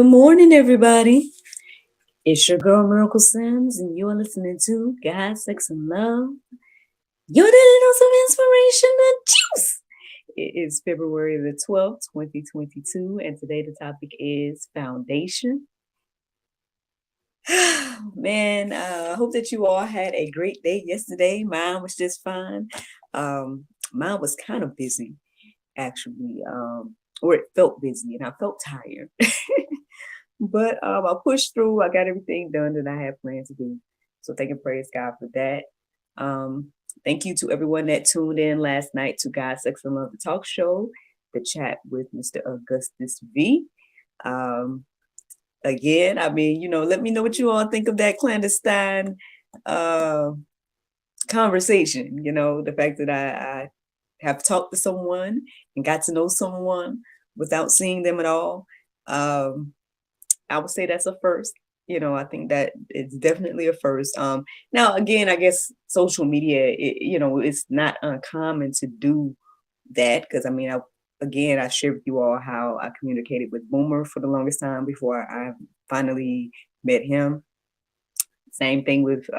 Good morning, everybody. It's your girl Miracle Sims, and you're listening to God, Sex, and Love. Your daily dose of inspiration and juice. It is February the 12th, 2022, and today the topic is foundation. Man, I hope that you all had a great day yesterday. Mine was just fine. Mine was kind of busy, actually, or it felt busy, and I felt tired. But I pushed through. I got everything done that I had planned to do. So thank and praise God for that. Thank you to everyone that tuned in last night to God, Sex, and Love, the talk show, the chat with Mr. Augustus V. Again, let me know what you all think of that clandestine conversation. The fact that I have talked to someone and got to know someone without seeing them at all. I would say that's a first. I think that it's definitely a first. Now, again, I guess social media, it's not uncommon to do that because, I shared with you all how I communicated with Boomer for the longest time before I finally met him. Same thing with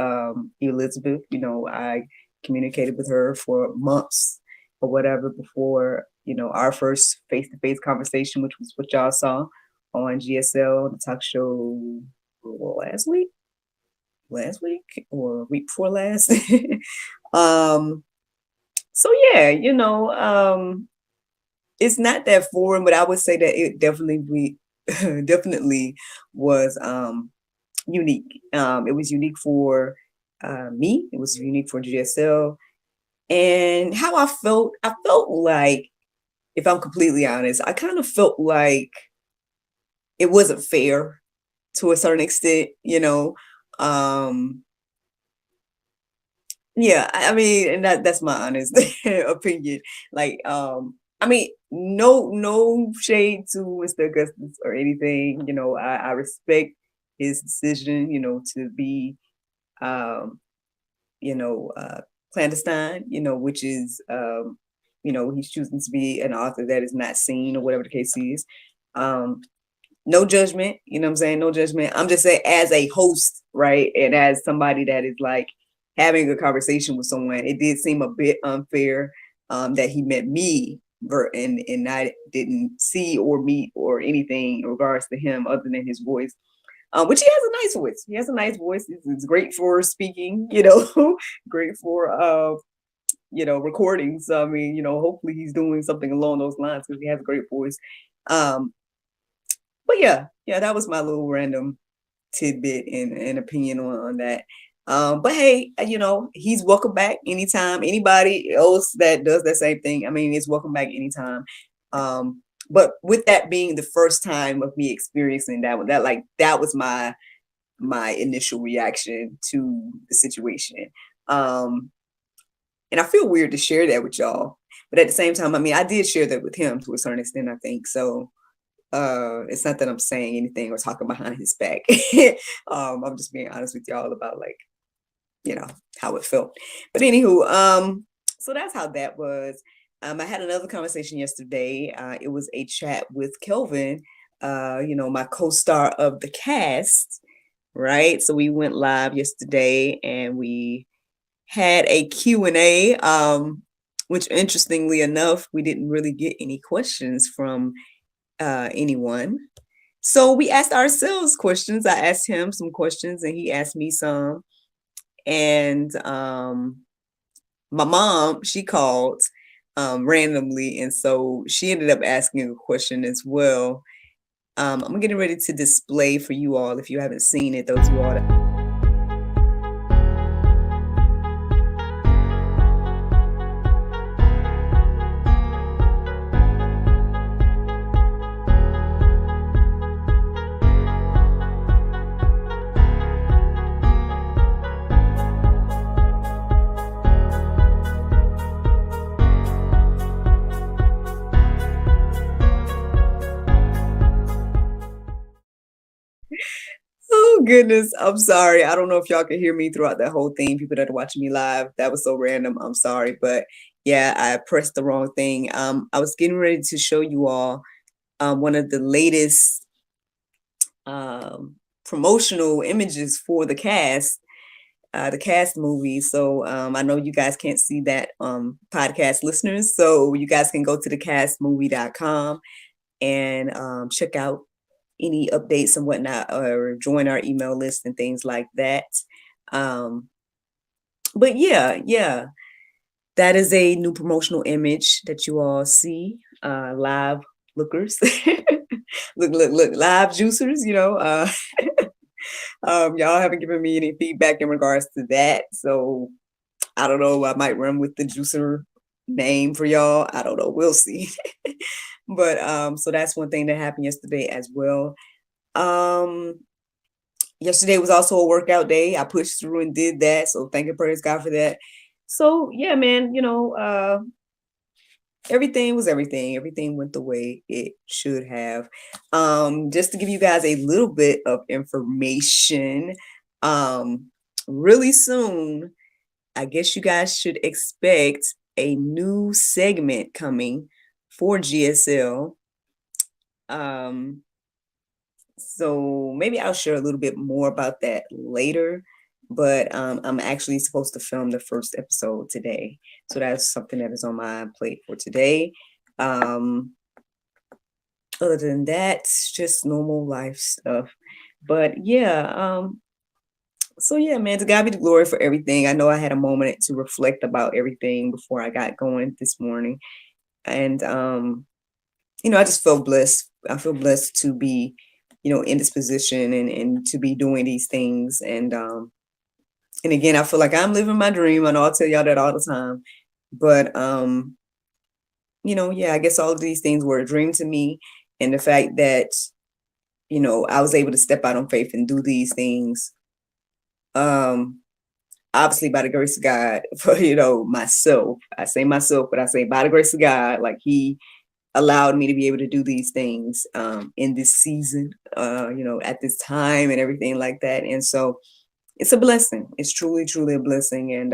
Elizabeth. I communicated with her for months or whatever before, our first face-to-face conversation, which was what y'all saw on GSL, the talk show last week or week before last. So yeah, it's not that foreign, but I would say that it definitely was unique. It was unique for me. It was unique for GSL. And how I felt like, if I'm completely honest, I kind of felt like it wasn't fair to a certain extent, yeah, and that's my honest opinion. Like, no shade to Mr. Augustus or anything. I respect his decision, to be, clandestine, which is, he's choosing to be an author that is not seen or whatever the case is. No judgment, you know what I'm saying? No judgment. I'm just saying, as a host, right? And as somebody that is like having a conversation with someone, it did seem a bit unfair that he met me and I didn't see or meet or anything in regards to him other than his voice, which he has a nice voice. He has a nice voice. It's great for speaking, great for, recording. So, hopefully he's doing something along those lines because he has a great voice. But yeah, that was my little random tidbit and opinion on that. But hey, he's welcome back anytime. Anybody else that does that same thing, it's welcome back anytime. But with that being the first time of me experiencing that was my initial reaction to the situation. And I feel weird to share that with y'all, but at the same time, I did share that with him to a certain extent, I think. So it's not that I'm saying anything or talking behind his back. I'm just being honest with y'all about how it felt. But anywho, so that's how that was. I had another conversation yesterday. It was a chat with Kelvin, my co-star of the cast, right? So we went live yesterday and we had a Q&A, which interestingly enough, we didn't really get any questions from anyone. So we asked ourselves questions. I asked him some questions and he asked me some. And my mom, she called randomly. And so she ended up asking a question as well. I'm getting ready to display for you all, if you haven't seen it, those of you all that goodness, I'm sorry. I don't know if y'all can hear me throughout that whole thing. People that are watching me live, that was so random. I'm sorry, but yeah, I pressed the wrong thing. I was getting ready to show you all one of the latest promotional images for the cast movie. So I know you guys can't see that, podcast listeners. So you guys can go to thecastmovie.com and check out any updates and whatnot, or join our email list and things like that. Um, but yeah, that is a new promotional image that you all see, live lookers. Look, live juicers, y'all haven't given me any feedback in regards to that. So I don't know. I might run with the juicer name for y'all. I don't know. We'll see. But so that's one thing that happened yesterday as well. Um, Yesterday was also a workout day. I pushed through and did that. So thank and praise God for that. So yeah, man, everything was everything. Everything went the way it should have. Just to give you guys a little bit of information, really soon, I guess you guys should expect a new segment coming for GSL. So maybe I'll share a little bit more about that later. But I'm actually supposed to film the first episode today. So that's something that is on my plate for today. Other than that, just normal life stuff. But yeah, so yeah, man, to God be the glory for everything. I know I had a moment to reflect about everything before I got going this morning. And I just feel blessed. I feel blessed to be, in this position and to be doing these things. And again, I feel like I'm living my dream. I know I'll tell y'all that all the time. But yeah, I guess all of these things were a dream to me. And the fact that, I was able to step out on faith and do these things. Obviously by the grace of God, for myself. I say myself, but I say by the grace of God, like He allowed me to be able to do these things in this season, at this time and everything like that. And so it's a blessing. It's truly, truly a blessing. And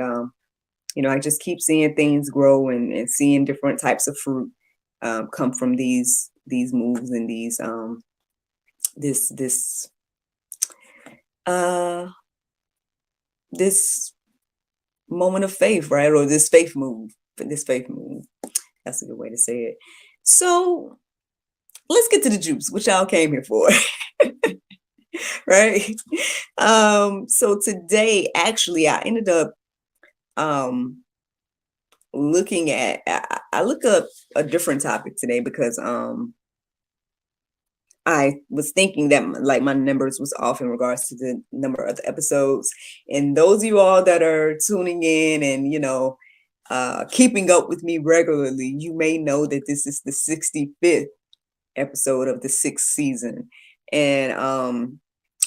I just keep seeing things grow and seeing different types of fruit come from these moves and these uh this moment of faith, right? Or this faith move. That's a good way to say it. So let's get to the juice, which y'all came here for. Right? So today, actually, I ended up looking at, I look up a different topic today because I was thinking that like my numbers was off in regards to the number of the episodes. And those of you all that are tuning in and keeping up with me regularly, you may know that this is the 65th episode of the 6th season. And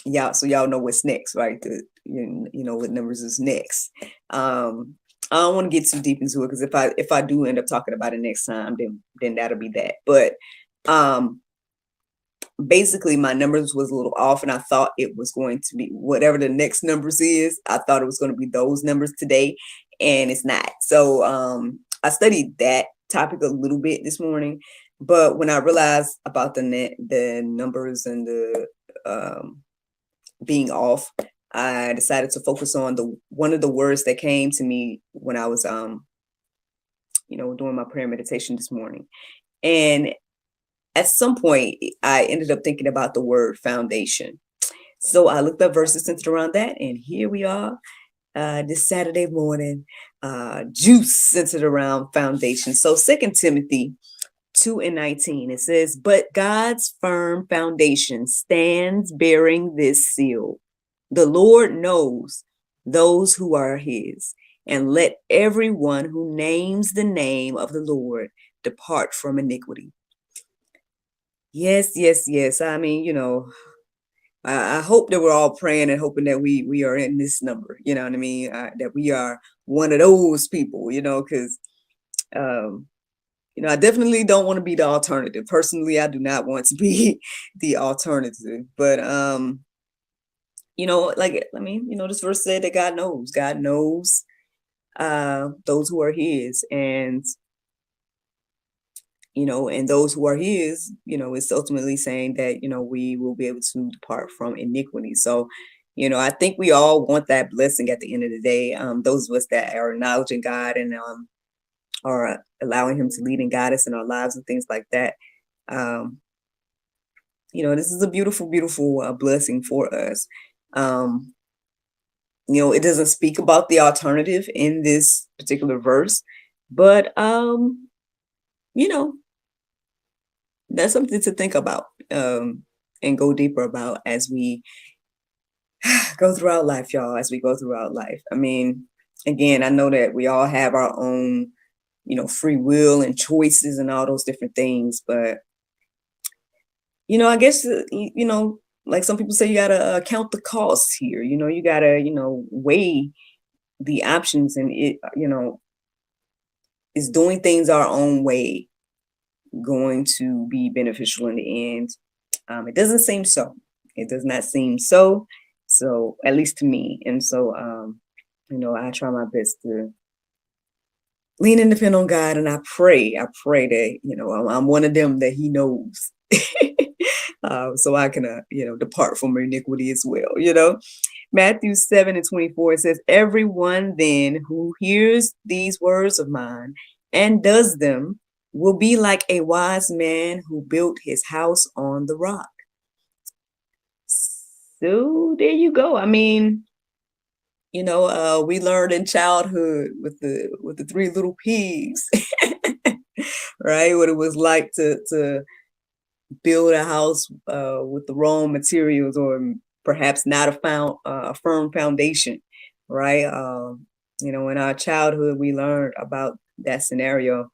y'all know what's next, right? What numbers is next. I don't want to get too deep into it because if I do end up talking about it next time, then that'll be that. But basically my numbers was a little off, and I thought it was going to be whatever the next numbers is. I thought it was going to be those numbers today, and it's not. So I studied that topic a little bit this morning, but when I realized about the numbers and the being off, I decided to focus on one of the words that came to me when I was doing my prayer meditation this morning. And at some point, I ended up thinking about the word foundation. So I looked up verses centered around that, and here we are this Saturday morning, juice centered around foundation. So 2 Timothy 2:19, it says, "But God's firm foundation stands bearing this seal. The Lord knows those who are his, and let everyone who names the name of the Lord depart from iniquity." Yes, yes, yes. I mean, I hope that we're all praying and hoping that we are in this number. You know what I mean? That we are one of those people. Because I definitely don't want to be the alternative. Personally, I do not want to be the alternative. But this verse said that God knows. God knows those who are his. And and those who are his, it's ultimately saying that, we will be able to depart from iniquity. So, I think we all want that blessing at the end of the day. Those of us that are acknowledging God and are allowing him to lead and guide us in our lives and things like that. Um, this is a beautiful, beautiful blessing for us. Um, it doesn't speak about the alternative in this particular verse, but you know, that's something to think about, and go deeper about as we go throughout life, y'all, as we go throughout life. I mean, again, I know that we all have our own, free will and choices and all those different things, but I guess, like some people say, you gotta count the costs here. You gotta, weigh the options, and is doing things our own way going to be beneficial in the end? It doesn't seem so. It does not seem so. So, at least to me. And so, I try my best to lean and depend on God, and I pray that, I'm one of them that he knows. So I can, depart from iniquity as well. Matthew 7:24, it says, everyone then who hears these words of mine and does them will be like a wise man who built his house on the rock. So there you go. I mean, we learned in childhood with the three little pigs, right? What it was like to build a house with the wrong materials, or perhaps not a firm foundation, right? In our childhood, we learned about that scenario.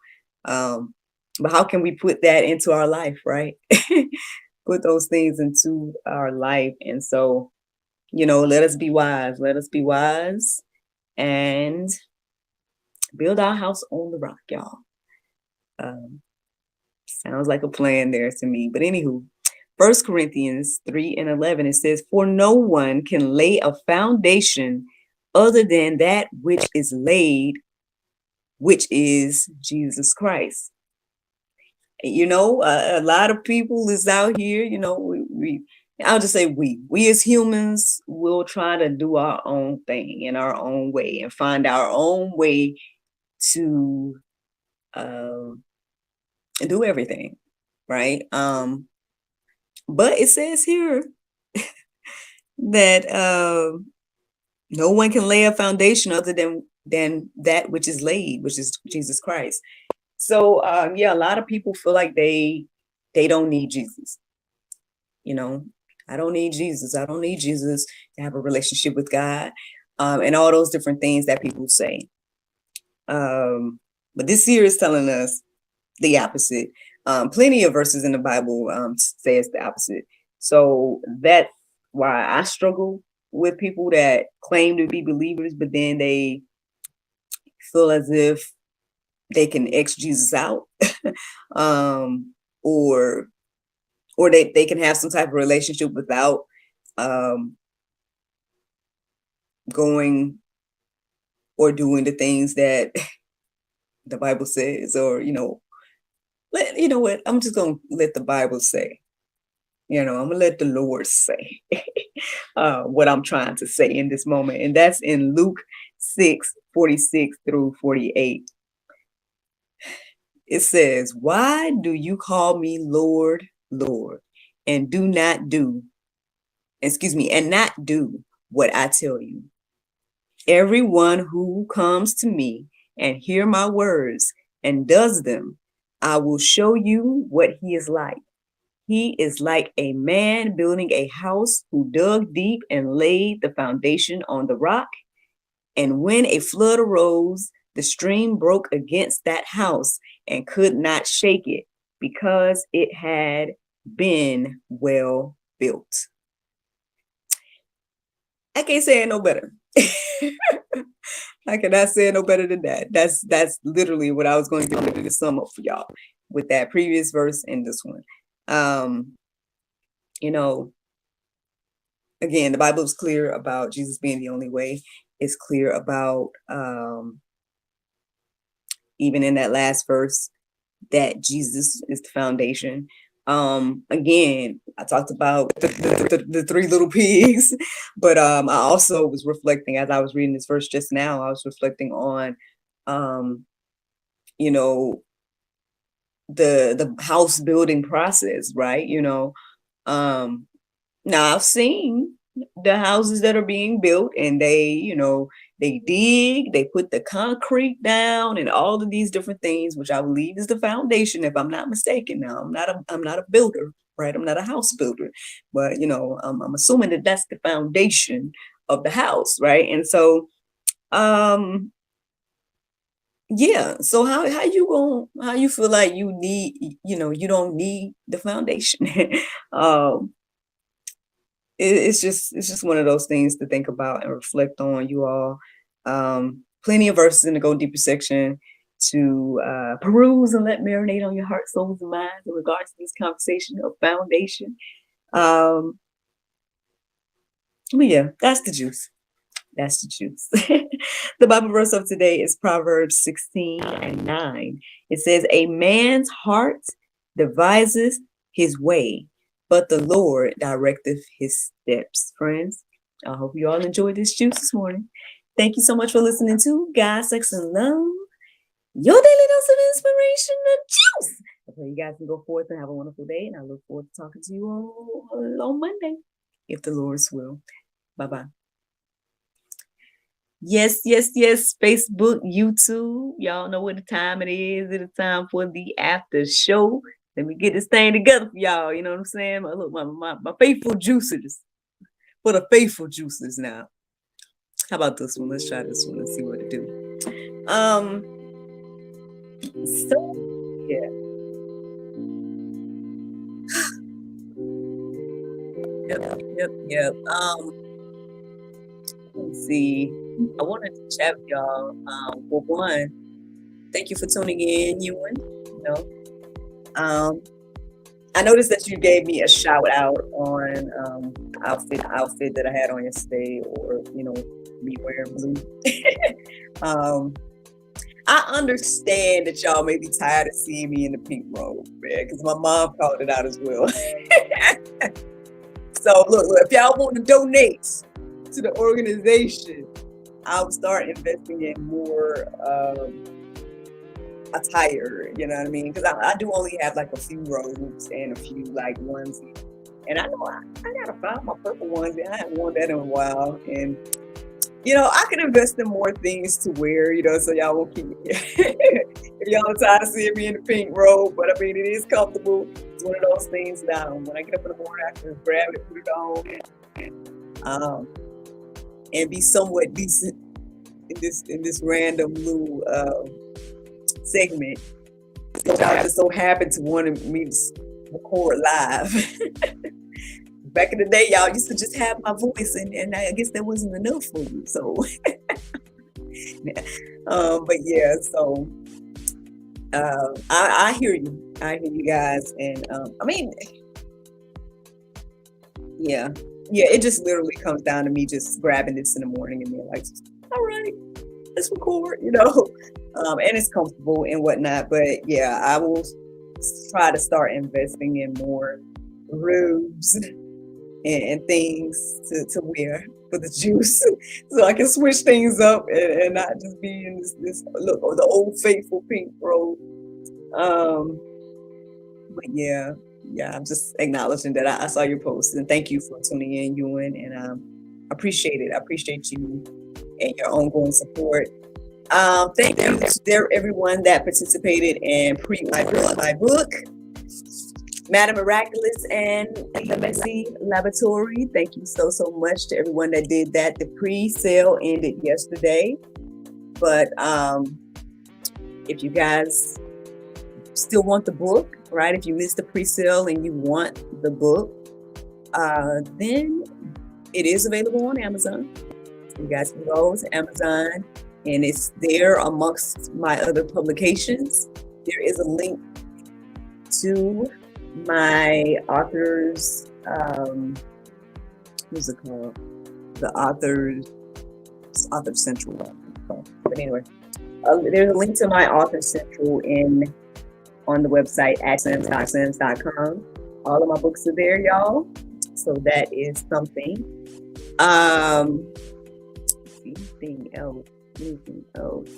But how can we put that into our life, right? Put those things into our life. And so, let us be wise. Let us be wise and build our house on the rock, y'all. Sounds like a plan there to me. But anywho, 1 Corinthians 3:11, it says, for no one can lay a foundation other than that which is laid, which is Jesus Christ. A lot of people is out here, I'll just say we as humans will try to do our own thing in our own way and find our own way to do everything, right? But it says here that no one can lay a foundation other than that which is laid, which is Jesus Christ. So a lot of people feel like they don't need Jesus. I don't need Jesus. I don't need Jesus to have a relationship with God, and all those different things that people say. But this here is telling us the opposite. Plenty of verses in the Bible says the opposite. So that's why I struggle with people that claim to be believers, but then they feel as if they can X Jesus out, or they can have some type of relationship without going or doing the things that the Bible says, or what, I'm just gonna let the Bible say. I'm gonna let the Lord say what I'm trying to say in this moment, and that's in Luke 6:46 through 48. It says, why do you call me Lord, Lord, and not do what I tell you? Everyone who comes to me and hear my words and does them, I will show you what he is like. He is like a man building a house who dug deep and laid the foundation on the rock. And when a flood arose, the stream broke against that house and could not shake it, because it had been well built. I can't say it no better. I cannot say it no better than that. That's literally what I was going to do to sum up for y'all with that previous verse and this one. Again, the Bible is clear about Jesus being the only way. It's clear about even in that last verse, that Jesus is the foundation. Again, I talked about the three little pigs, but I also was reflecting as I was reading this verse just now. I was reflecting on, um, you know, the house building process, right? Um, Now I've seen the houses that are being built, and they dig, they put the concrete down and all of these different things, which I believe is the foundation, if I'm not mistaken. Now I'm not a builder, right? I'm not a house builder, but I'm assuming that that's the foundation of the house, right? And so, um, yeah. So how you feel like you don't need the foundation? um it's just one of those things to think about and reflect on, you all. Plenty of verses in the Go Deeper section to peruse and let marinate on your heart, souls, and minds in regards to this conversation of foundation. Um, but yeah, that's the juice. That's the juice. The Bible verse of today is Proverbs 16:9. It says, "A man's heart devises his way, but the Lord directeth his steps." Friends, I hope you all enjoyed this juice this morning. Thank you so much for listening to God, Sex, and Love, your daily dose of inspiration and juice. I pray you guys can go forth and have a wonderful day, and I look forward to talking to you all on Monday, if the Lord's will. Bye-bye. Yes, yes, yes. Facebook, YouTube. Y'all know what the time it is. It's time for the after show. Let me get this thing together for y'all. You know what I'm saying? My faithful juicers. For the faithful juicers now. How about this one? Let's try this one and see what it do. So yeah. Yep. Let's see. I wanted to chat with y'all. Well, one, thank you for tuning in, Ewan. I noticed that you gave me a shout out on outfit that I had on yesterday, or me wearing blue. I understand that y'all may be tired of seeing me in the pink robe, man, because my mom called it out as well. So look, if y'all want to donate to the organization, I'll start investing in more attire, you know what I mean? Because I do only have like a few robes and a few like onesies. And I know I gotta find my purple onesie. I haven't worn that in a while. And I can invest in more things to wear, so y'all won't keep if y'all are tired of seeing me in the pink robe. But I mean, it is comfortable. It's one of those things that when I get up in the morning, I can just grab it, put it on, and be somewhat decent in this random little segment. Y'all just so happen to want me to record live. Back in the day, y'all used to just have my voice, and I guess that wasn't enough for you. So, but yeah, so I hear you. I hear you guys, and I mean, yeah, it just literally comes down to me just grabbing this in the morning and being like, all right, let's record, and it's comfortable and whatnot. But yeah, I will try to start investing in more robes and things to wear for the juice, so I can switch things up and not just be in this look, or the old faithful pink robe. But yeah, I'm just acknowledging that I saw your post, and thank you for tuning in, Ewan, and I appreciate it. I appreciate you and your ongoing support. Thank you to everyone that participated and pre-ordered my book, Madam Miraculous and the Messy Laboratory. Thank you so much to everyone that did that. The pre-sale ended yesterday, but if you guys still want the book, right? If you missed the pre-sale and you want the book, then it is available on Amazon. So you guys can go to Amazon, and it's there amongst my other publications. There is a link to my author's, what's it called? The author central. But anyway, there's a link to my author central in on the website sims.com. All of my books are there, y'all. So that is something. Anything else? Anything else?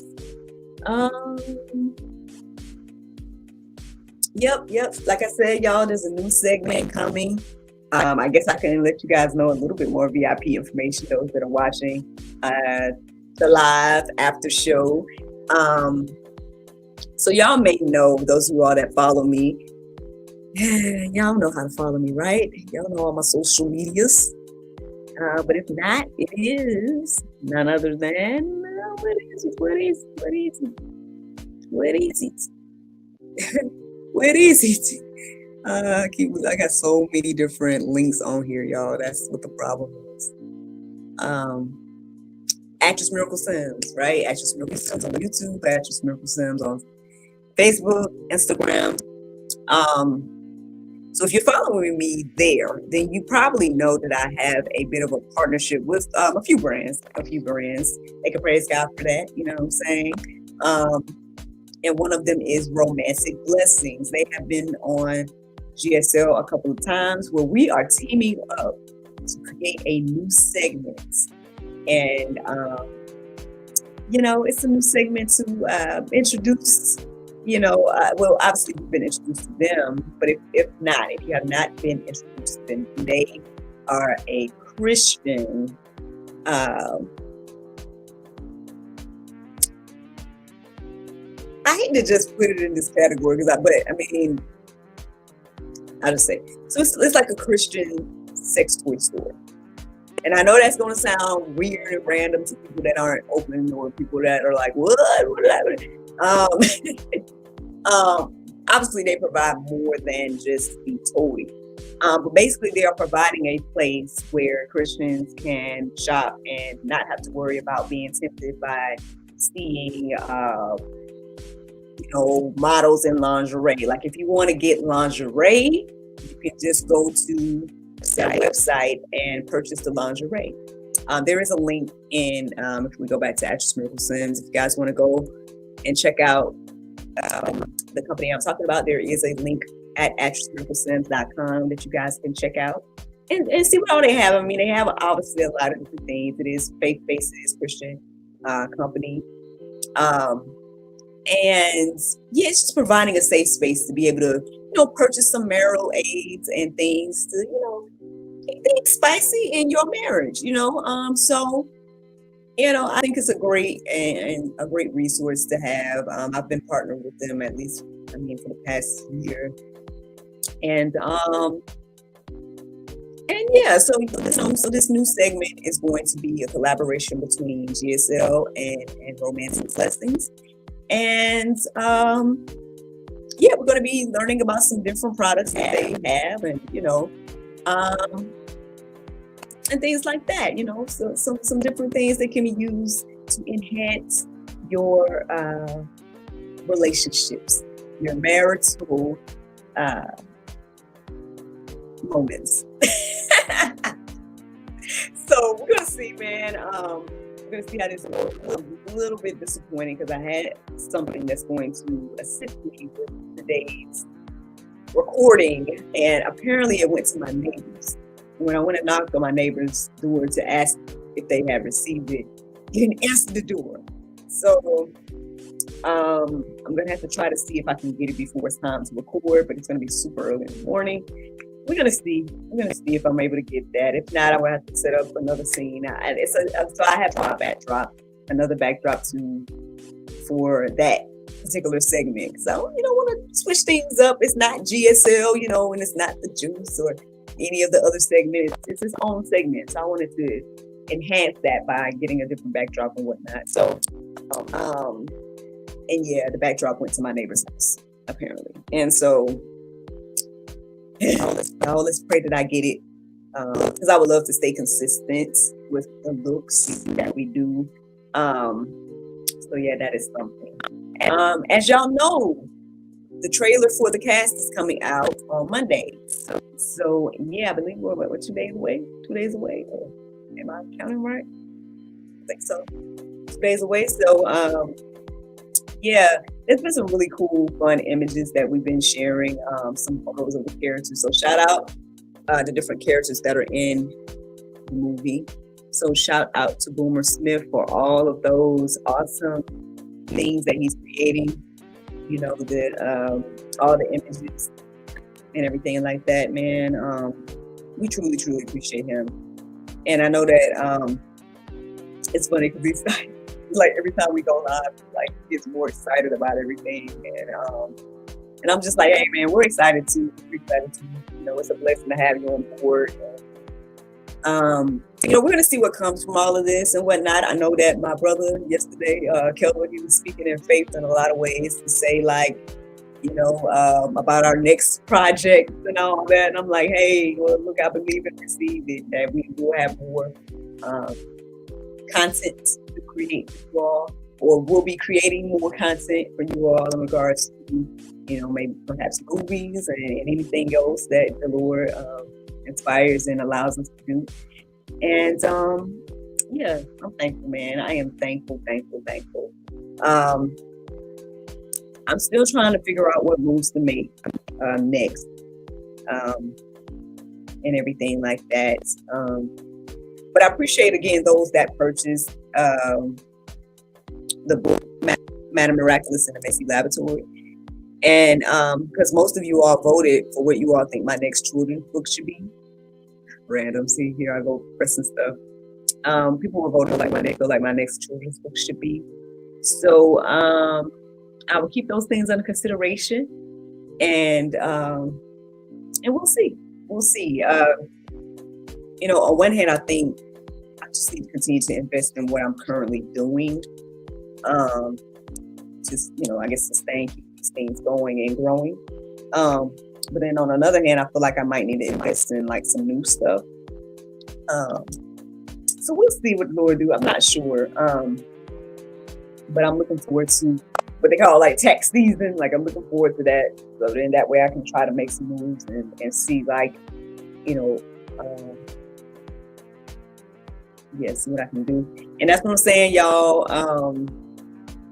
Yep. Like I said, y'all, there's a new segment coming. I guess I can let you guys know a little bit more VIP information, those that are watching the live after show. So y'all may know, those of you all that follow me, y'all know how to follow me, right? Y'all know all my social medias. But if not, it is none other than what is it? I got so many different links on here, y'all. That's what the problem is. Actress Miracle Sims, right? Actress Miracle Sims on YouTube, Actress Miracle Sims on Facebook, Instagram. So if you're following me there, then you probably know that I have a bit of a partnership with a few brands. They can praise God for that, you know what I'm saying? And one of them is Romantic Blessings. They have been on GSL a couple of times where we are teaming up to create a new segment. And, it's a new segment to introduce, well, obviously you've been introduced to them, but if you have not been introduced to them, they are a Christian I hate to just put it in this category I'll just say, so it's like a Christian sex toy store. And I know that's going to sound weird and random to people that aren't open or people that are like, what? Obviously, they provide more than just the toy. But basically, they are providing a place where Christians can shop and not have to worry about being tempted by seeing, models in lingerie. Like if you want to get lingerie, you can just go to the website and purchase the lingerie. There is a link in, if we go back to Actress Miracle Sims, if you guys want to go and check out the company I'm talking about, there is a link at actressmiraclesims.com that you guys can check out and see what all they have. I mean, they have obviously a lot of different things. It is faith-based, it is Christian company. And yeah, it's just providing a safe space to be able to, purchase some marital aids and things to, keep things spicy in your marriage, So, I think it's a great and a great resource to have. I've been partnered with them for the past year. And yeah, so this new segment is going to be a collaboration between GSL and Romantic Blessings. And we're going to be learning about some different products that they have, and and things like that. So some different things that can be used to enhance your relationships, your marital moments. So we're gonna see, man. We're gonna see how this goes. A little bit disappointing because I had something that's going to assist me with today's recording, and apparently it went to my neighbors. When I went and knocked on my neighbor's door to ask if they had received it, he didn't answer the door. So I'm gonna have to try to see if I can get it before it's time to record, but it's gonna be super early in the morning. We're gonna see if I'm able to get that. If not, I'm gonna have to set up another scene. So I have my another backdrop for that particular segment. Because I want to switch things up. It's not GSL, and it's not the juice or any of the other segments. It's its own segment. So I wanted to enhance that by getting a different backdrop and whatnot. So, and yeah, the backdrop went to my neighbor's house apparently, and so. Let's pray that I get it, because I would love to stay consistent with the looks that we do. So yeah, that is something. As y'all know, the trailer for the cast is coming out on Monday. So yeah, I believe we're 2 days away. 2 days away. Am I counting right? I think so. 2 days away. So yeah, it's been some really cool, fun images that we've been sharing. Some photos of the characters. So shout out the different characters that are in the movie. So shout out to Boomer Smith for all of those awesome things that he's creating. You know, all the images and everything like that, man. We truly, truly appreciate him. And I know that it's funny because he's like every time we go live, like he gets more excited about everything. And I'm just like, hey man, we're excited too. We're excited too. You know, it's a blessing to have you on board. You know, we're gonna see what comes from all of this and whatnot. I know that my brother yesterday, Kelvin, he was speaking in faith in a lot of ways to say like, you know, about our next project and all that. And I'm like, hey, well, look, I believe and receive it that we will have more content to create for you all, or we'll be creating more content for you all in regards to, you know, maybe perhaps movies and anything else that the Lord inspires and allows us to do. And yeah, I'm thankful, man. I am thankful. I'm still trying to figure out what moves to make next, and everything like that. But I appreciate again those that purchased the book Madam Miraculous in the Messy Laboratory. And because most of you all voted for what you all think my next children's book should be. Random, see here I go pressing stuff. People were voting like my next children's book should be. So I will keep those things under consideration, and we'll see. We'll see. You know, on one hand, I think I just need to continue to invest in what I'm currently doing. Just, you know, I guess sustain, keep these things going and growing. But then on another hand, I feel like I might need to invest in like some new stuff. So we'll see what the Lord do. I'm not sure. But I'm looking forward to what they call like tax season. Like I'm looking forward to that. So then that way I can try to make some moves and see like, you know, see what I can do. And that's what I'm saying, y'all.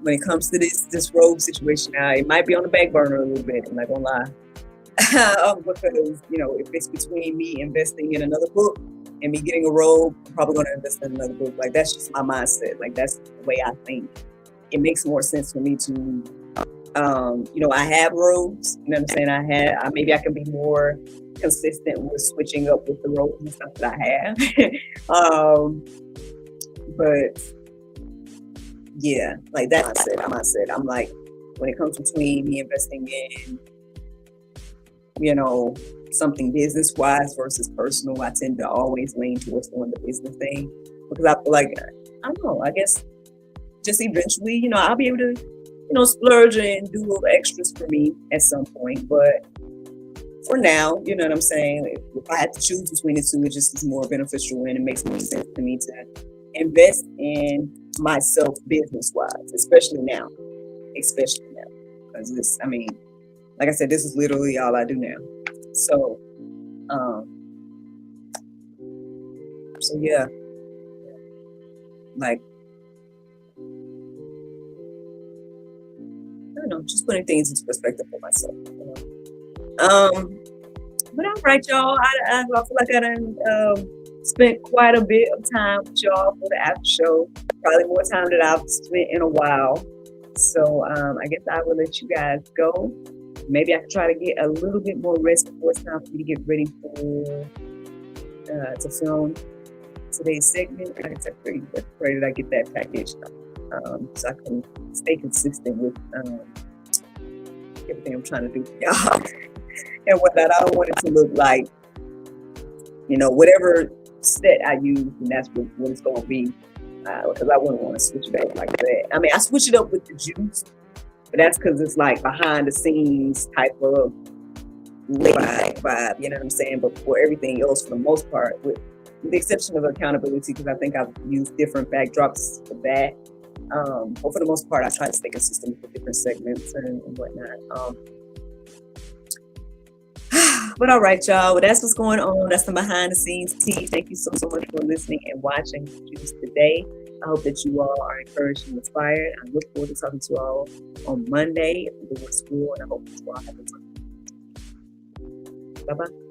When it comes to this Robe situation now, it might be on the back burner a little bit. I'm not gonna lie. Because, you know, if it's between me investing in another book and me getting a Robe, I'm probably going to invest in another book. Like, that's just my mindset. Like, that's the way I think. It makes more sense for me to, you know, I have robes. You know what I'm saying? Maybe I can be more consistent with switching up with the robes and stuff that I have. But, yeah, like that mindset. I'm like, when it comes between me investing in, you know, something business-wise versus personal, I tend to always lean towards doing the business thing because I feel like, I don't know, I guess just eventually, you know, I'll be able to, you know, splurge and do little extras for me at some point. But for now, you know what I'm saying? If I had to choose between the two, it just is more beneficial and it makes more sense to me to invest in myself business-wise, especially now. Because this, I mean, like I said, this is literally all I do now. So yeah, like, I don't know, just putting things into perspective for myself. You know? But all right, y'all. I feel like I done spent quite a bit of time with y'all for the after show. Probably more time than I've spent in a while. So I guess I will let you guys go. Maybe I can try to get a little bit more rest before it's time for me to get ready to film today's segment. I guess I pray that I get that package so I can stay consistent with everything I'm trying to do for y'all. And whatnot, I don't want it to look like, you know, whatever set I use, and that's what it's going to be. Because I wouldn't want to switch it up like that. I mean, I switch it up with the juice. But that's because it's like behind the scenes type of vibe, you know what I'm saying? But for everything else, for the most part, with the exception of accountability, because I think I've used different backdrops for that. But for the most part, I try to stay consistent with the different segments and whatnot. But all right, y'all. Well, that's what's going on. That's the behind the scenes tea. Thank you so much for listening and watching Juice today. I hope that you all are encouraged and inspired. I look forward to talking to you all on Monday at the school, and I hope that you all have a wonderful day. Bye bye.